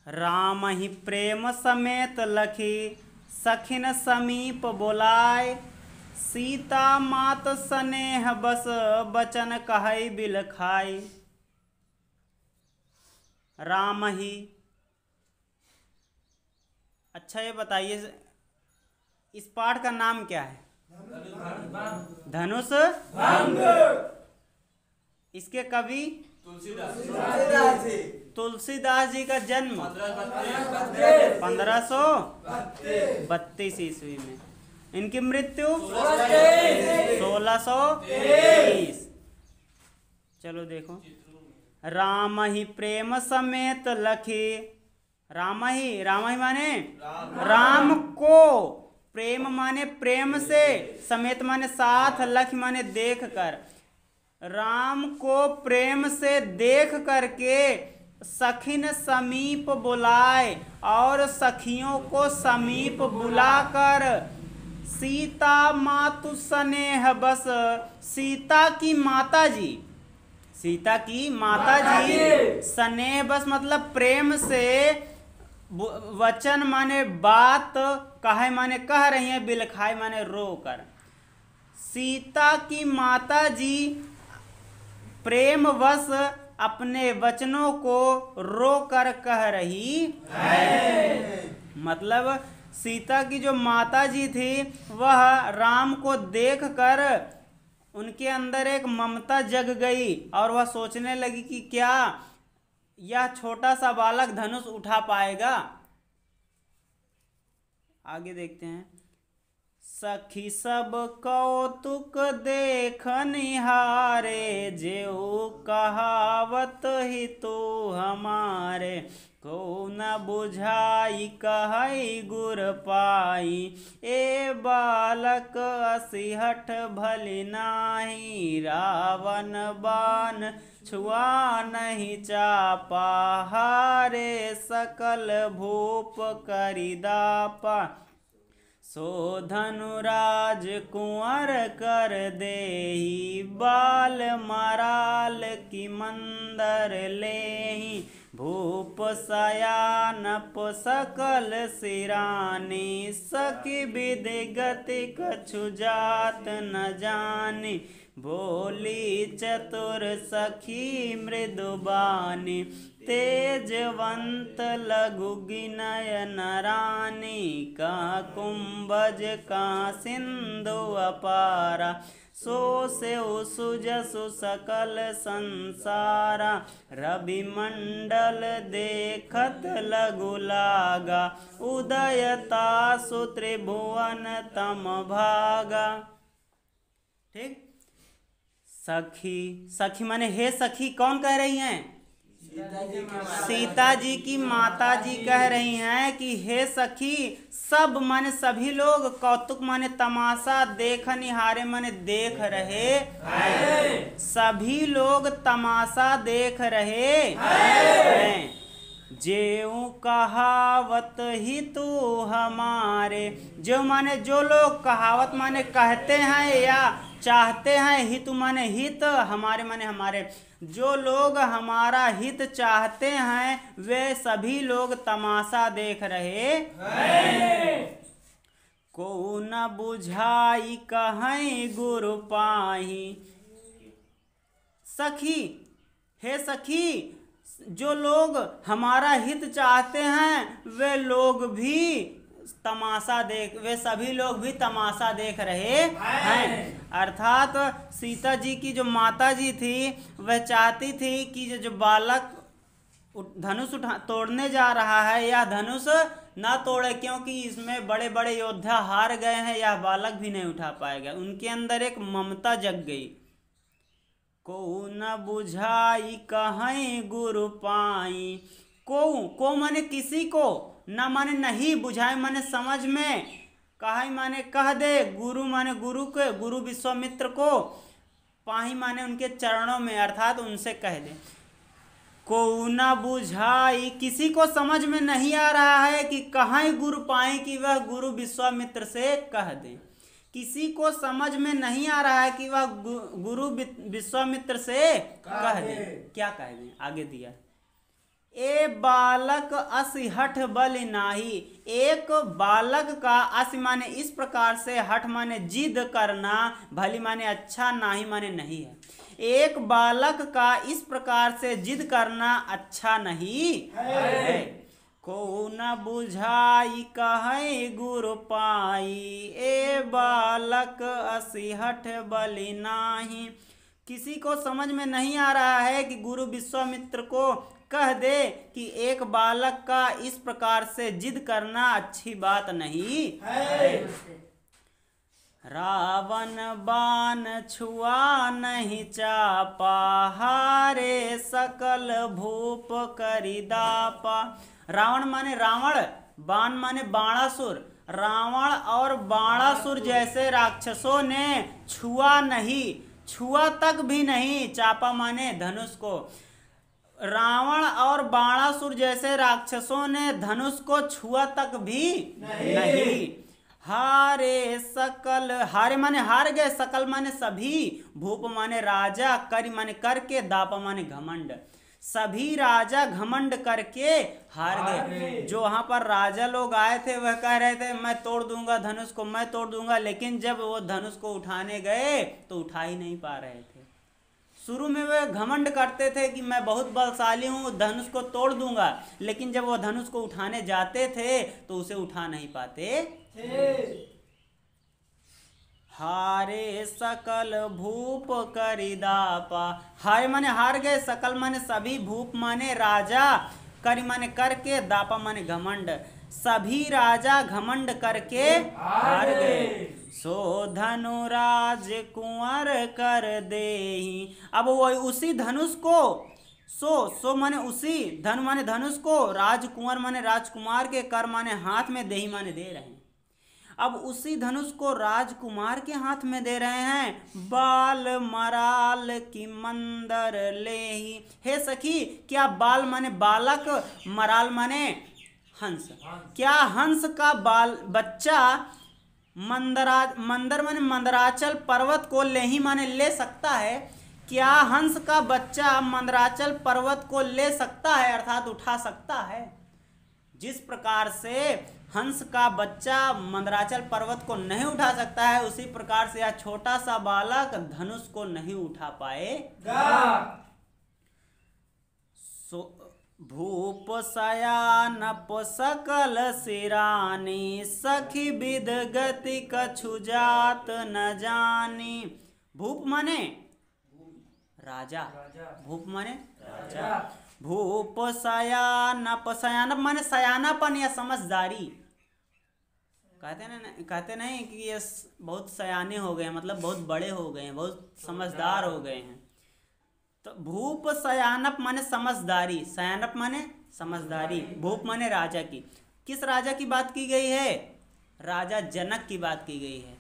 राम ही प्रेम समेत लखी सखिन समीप बोलाय। सीता मात स्नेह बस बचन कहै बिलखाई। राम ही, अच्छा ये बताइए इस पाठ का नाम क्या है? धनुष भंग। इसके कवि तुलसीदास जी का जन्म 1532 ईस्वी में। इनकी मृत्यु 1623। चलो देखो, राम ही प्रेम समेत लखी। राम ही माने राम को, प्रेम माने प्रेम से, समेत माने साथ, लख माने देख कर। राम को प्रेम से देख करके सखिन समीप बुलाए, और सखियों को समीप बुलाकर सीता मातु स्नेह बस, सीता की माता जी, सीता की माता जी स्नेह बस मतलब प्रेम से, वचन माने बात, कहे माने कह रही हैं, बिलखाई माने रो कर। सीता की माता जी प्रेमवश अपने वचनों को रो कर कह रही है। मतलब सीता की जो माता जी थी वह राम को देखकर उनके अंदर एक ममता जग गई, और वह सोचने लगी कि क्या यह छोटा सा बालक धनुष उठा पाएगा। आगे देखते हैं। सखी सब कौतुक देख निहारे, जेऊ कहावत ही तो हमारे। को न बुझाई कहई गुर पाई, ए बालक असिहठ भली नाही। रावण बाण छुआ नहीं चापा, हारे सकल भूप करिदापा। सो धनुराज कुंवर कर देहि, बाल मराल की मंदर लेहि। भूप सयानप सकल सिरानी, सखी विधि गति कछु जात न जानी। बोली चतुर सखी मृदुबानी, तेजवंत लघु गिनय नरानी। का कुंभज का सिंधु अपारा, सो से सुजसु सकल संसारा। रवि मंडल देखत लघु लागा, उदयता सु त्रिभुवन तम भागा। ठीक। सखी, सखी माने हे सखी, कौन कह रही हैं? सीता जी की माता जी कह रही हैं कि हे सखी, सब माने सभी लोग, कौतुक माने तमाशा, देख निहारे माने देख रहे हैं। सभी लोग तमाशा देख रहे हैं। जेऊ कहावत ही तू हमारे, जो माने जो लोग, कहावत माने कहते हैं या चाहते हैं, हित माने हित, हमारे माने हमारे। जो लोग हमारा हित चाहते हैं वे सभी लोग तमाशा देख रहे हैं। को न बुझाई कहीं गुरु पाही। सखी, हे सखी, जो लोग हमारा हित चाहते हैं वे लोग भी तमाशा देख, वे सभी लोग भी तमाशा देख रहे हैं। अर्थात सीता जी की जो माता जी थी वह चाहती थी कि जो बालक धनुष तोड़ने जा रहा है यह धनुष ना तोड़े, क्योंकि इसमें बड़े बड़े योद्धा हार गए हैं, यह बालक भी नहीं उठा पाएगा। उनके अंदर एक ममता जग गई। को न बुझाई कहीं गुरु पाई। को माने किसी को, न माने नहीं, बुझाई माने समझ में, कहाई माने कह दे, गुरु माने गुरु के, गुरु विश्वामित्र को, पाही माने उनके चरणों में, अर्थात उनसे कह दे। को न बुझाई, किसी को समझ में नहीं आ रहा है कि कहाँ गुरु पाए कि वह गुरु विश्वामित्र से कह दे। किसी को समझ में नहीं आ रहा है कि वह गुरु विश्वामित्र से कह दे। क्या कह दे? आगे दिया, ए बालक असि हठ बल नाही। एक बालक का असि माने इस प्रकार से, हठ माने जिद करना, भली माने अच्छा, नाही माने नहीं है। एक बालक का इस प्रकार से जिद करना अच्छा नहीं है। को न बुझाई कहे गुरु पाई, ए बालक असि हठ बलि नाही। किसी को समझ में नहीं आ रहा है कि गुरु विश्वामित्र को कह दे कि एक बालक का इस प्रकार से जिद करना अच्छी बात नहीं है। रावण बाण छुआ नहीं चापा, हारे सकल भूप करिदापा। रावण माने रावण, बाण माने बाणासुर। रावण और बाणासुर जैसे राक्षसों ने छुआ नहीं, छुआ तक भी नहीं, चापा माने धनुष को। रावण और बाणासुर जैसे राक्षसों ने धनुष को छुआ तक भी नहीं। हारे सकल, हारे माने हार गए, सकल माने सभी, भूप माने राजा, करि माने करके, दापा माने घमंड। सभी राजा घमंड करके हार गए। जो वहां पर राजा लोग आए थे वह कह रहे थे मैं तोड़ दूंगा धनुष को, मैं तोड़ दूंगा, लेकिन जब वो धनुष को उठाने गए तो उठा ही नहीं पा रहे थे। शुरू में वे घमंड करते थे कि मैं बहुत बलशाली हूँ, धनुष को तोड़ दूंगा, लेकिन जब वो धनुष को उठाने जाते थे तो उसे उठा नहीं पाते थे। हारे सकल भूप करिदापा। हारे माने हार गए, सकल माने सभी, भूप माने राजा, करि माने करके, दापा माने घमंड। सभी राजा घमंड करके हार गए। सो धनुराज कुंवर कर देहि। अब वो उसी धनुष को, सो माने उसी, धनु माने धनुष को, राजकुंवर माने राजकुमार के, कर माने हाथ में, देहि माने दे रहे हैं। अब उसी धनुष को राजकुमार के हाथ में दे रहे हैं। बाल मराल की मंदर लेहि। हे सखी, क्या बाल माने बालक, मराल माने हंस, क्या हंस का बाल बच्चा मंदर माने मंदराचल पर्वत को लेहि माने ले सकता है? क्या हंस का बच्चा मंदराचल पर्वत को ले सकता है, अर्थात उठा सकता है? जिस प्रकार से हंस का बच्चा मंदराचल पर्वत को नहीं उठा सकता है, उसी प्रकार से यह छोटा सा बालक धनुष को नहीं उठा पाएगा। भूप शयानप सकल सिरानी, सखी विद गति कछु जात न जानी। भूप माने राजा, भूप माने राजा। भूप शयानप, शयानप माने सयानापन या समझदारी। कहते नहीं कि ये बहुत सयाने हो गए, मतलब बहुत बड़े हो गए हैं, बहुत समझदार हो गए हैं। तो भूप शयानप माने समझदारी, शयानप माने समझदारी, भूप माने राजा की। किस राजा की बात की गई है? राजा जनक की बात की गई है।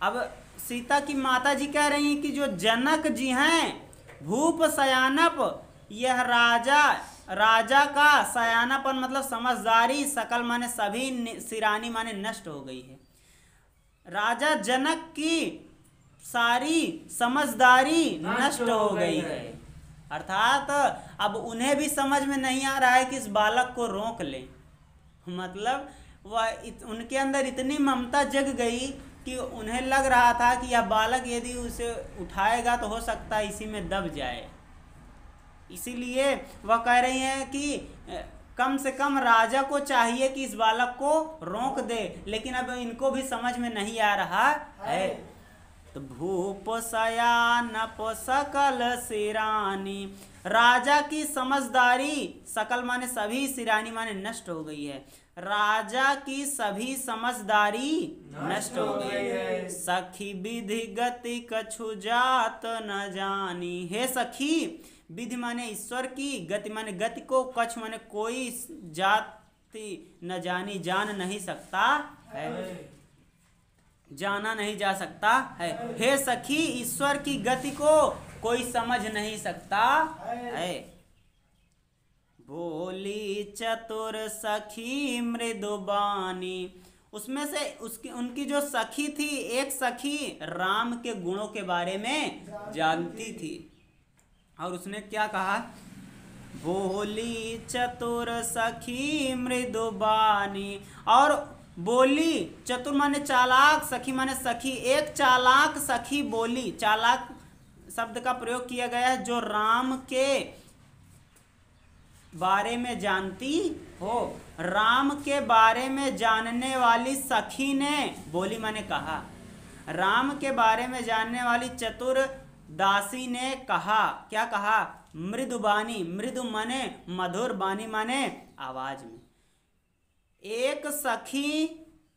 अब सीता की माता जी कह रही हैं कि जो जनक जी हैं, भूप शयानप, यह राजा का सयानापन मतलब समझदारी, सकल माने सभी, सिरानी माने नष्ट हो गई है। राजा जनक की सारी समझदारी नष्ट हो गई है, अर्थात अब उन्हें भी समझ में नहीं आ रहा है कि इस बालक को रोक लें। मतलब वह उनके अंदर इतनी ममता जग गई कि उन्हें लग रहा था कि यह बालक यदि उसे उठाएगा तो हो सकता है इसी में दब जाए। इसीलिए वह कह रही हैं कि कम से कम राजा को चाहिए कि इस बालक को रोक दे, लेकिन अब इनको भी समझ में नहीं आ रहा है। तो भूप शयानप सकल सिरानी, राजा की समझदारी, सकल माने सभी, सिरानी माने नष्ट हो गई है। राजा की सभी समझदारी नष्ट हो गई है। सखी विधि गति कछु जात न जानी। हे सखी, विधि माने ईश्वर की, गति माने गति को, कछ माने कोई, जाति न जानी, जान नहीं सकता है, जाना नहीं जा सकता है। हे सखी, ईश्वर की गति को कोई समझ नहीं सकता है। बोली चतुर सखी मृदुबानी। उसमें से उनकी जो सखी थी, एक सखी राम के गुणों के बारे में जानती थी, और उसने क्या कहा? बोली चतुर सखी मृदुबानी। और बोली चतुर माने चालाक, सखी माने सखी, एक चालाक सखी बोली। चालाक शब्द का प्रयोग किया गया है जो राम के बारे में जानती हो। राम के बारे में जानने वाली सखी ने, बोली माने कहा, राम के बारे में जानने वाली चतुर दासी ने कहा। क्या कहा? मृदुबानी, मृदु माने मधुर, बानी माने आवाज में। एक सखी,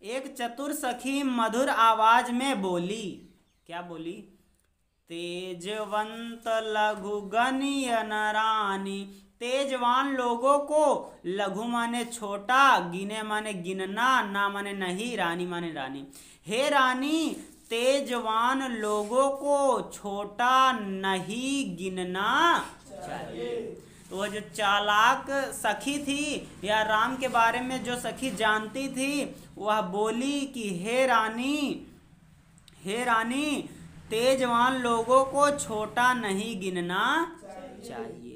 एक चतुर सखी मधुर आवाज में बोली। क्या बोली? तेजवंत लघु गणिय नरानी। तेजवान लोगों को, लघु माने छोटा, गिने माने गिनना, ना माने नहीं, रानी माने रानी। हे रानी, तेजवान लोगों को छोटा नहीं गिनना चाहिए। तो वह जो चालाक सखी थी या राम के बारे में जो सखी जानती थी, वह बोली कि हे रानी, हे रानी, तेजवान लोगों को छोटा नहीं गिनना चाहिए।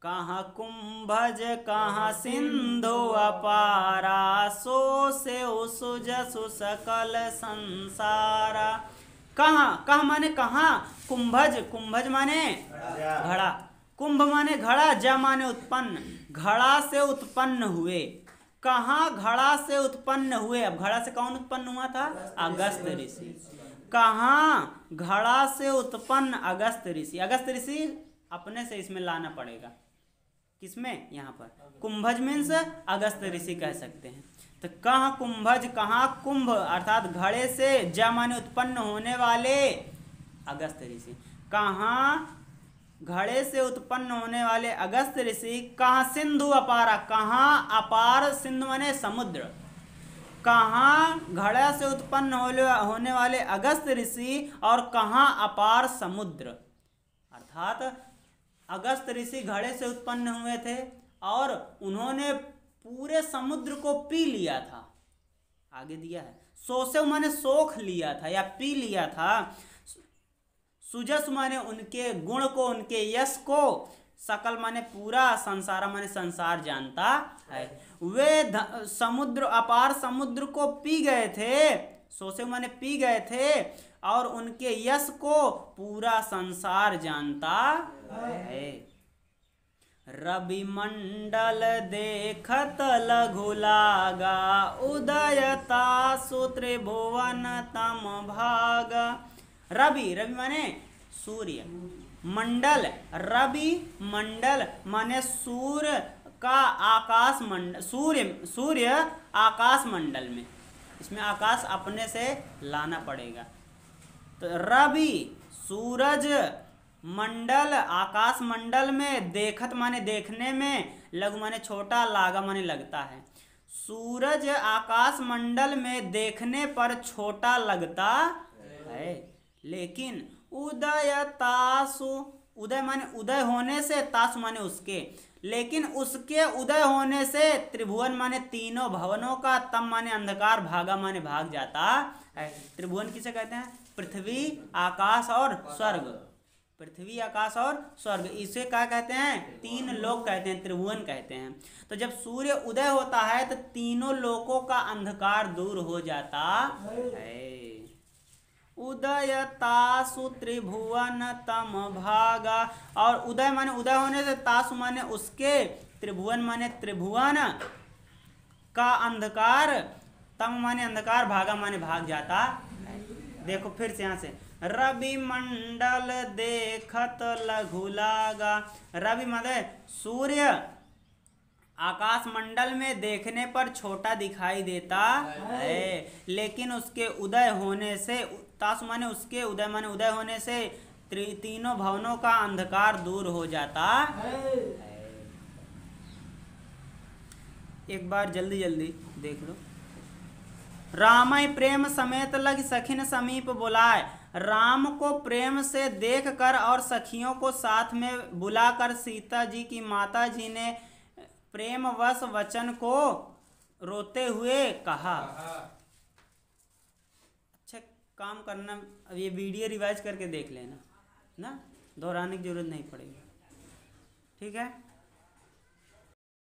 कहाँ कुंभज कहाँ सिंधु अपारा, सो से सुजसु सकल संसारा। कहाँ, कहाँ माने कहाँ, कुंभज, कुंभज माने घड़ा, कुंभ माने घड़ा, ज माने उत्पन्न, घड़ा से उत्पन्न हुए। कहाँ घड़ा से उत्पन्न हुए? अब घड़ा से कौन उत्पन्न हुआ था? अगस्त ऋषि। कहाँ घड़ा से उत्पन्न अगस्त ऋषि। अगस्त ऋषि अपने से इसमें लाना पड़ेगा। किसमें? यहाँ पर कुंभज मीन्स अगस्त ऋषि कह सकते हैं। तो कहाँ कुंभज, कहाँ कुंभ अर्थात घड़े से, ज माने उत्पन्न होने वाले अगस्त ऋषि। कहाँ घड़े से उत्पन्न होने वाले अगस्त ऋषि। कहाँ सिंधु अपारा, कहाँ अपार, सिंधु माने समुद्र। कहाँ घड़ा से उत्पन्न होने वाले अगस्त ऋषि और कहाँ अपार समुद्र। अर्थात अगस्त ऋषि घड़े से उत्पन्न हुए थे और उन्होंने पूरे समुद्र को पी लिया था। आगे दिया है, सोसे माने सोख लिया था या पी लिया था। सुजस माने उनके गुण को, उनके यश को, सकल माने पूरा, संसार माने संसार जानता है। वे समुद्र, अपार समुद्र को पी गए थे, सोसे माने पी गए थे, और उनके यश को पूरा संसार जानता है। रवि मंडल देखत लघु लागा, उदयता त्रिभुवन तम भागा। रवि, रवि माने सूर्य, मंडल, रवि मंडल माने सूर्य का आकाश मंडल, सूर्य आकाश मंडल में। इसमें आकाश अपने से लाना पड़ेगा। तो रवि सूरज, मंडल आकाश मंडल में, देखत माने देखने में, लघु माने छोटा, लागा माने लगता है। सूरज आकाश मंडल में देखने पर छोटा लगता है, लेकिन उदय तासु, उदय माने उदय होने से, तासु माने उसके, लेकिन उसके उदय होने से, त्रिभुवन माने तीनों भवनों का, तम माने अंधकार, भागा माने भाग जाता है। त्रिभुवन किसे कहते हैं? पृथ्वी, आकाश और स्वर्ग। पृथ्वी, आकाश और स्वर्ग, इसे क्या कहते हैं? तीन लोक कहते हैं, त्रिभुवन कहते हैं। तो जब सूर्य उदय होता है तो तीनों लोकों का अंधकार दूर हो जाता है। उदयतासु त्रिभुवन तम भागा। और उदय माने उदय होने से, तासु माने उसके, त्रिभुवन माने त्रिभुवन का अंधकार, तम माने अंधकार, भागा माने भाग जाता है। देखो फिर से यहाँ से, रवि मंडल देखत लघु लागा। रवि माने सूर्य आकाश मंडल में देखने पर छोटा दिखाई देता है, लेकिन उसके उदय होने से, तासु माने उसके, उदय माने उदय होने से, तीनों भवनों का अंधकार दूर हो जाता है। एक बार जल्दी जल्दी देख लो। रामय प्रेम समेत लग सखिन समीप बुलाए। राम को प्रेम से देखकर और सखियों को साथ में बुलाकर सीता जी की माता जी ने प्रेमवश वचन को रोते हुए कहा। अच्छा काम करना, अब ये वीडियो रिवाइज करके देख लेना ना, दोहराने की जरूरत नहीं पड़ेगी। ठीक है।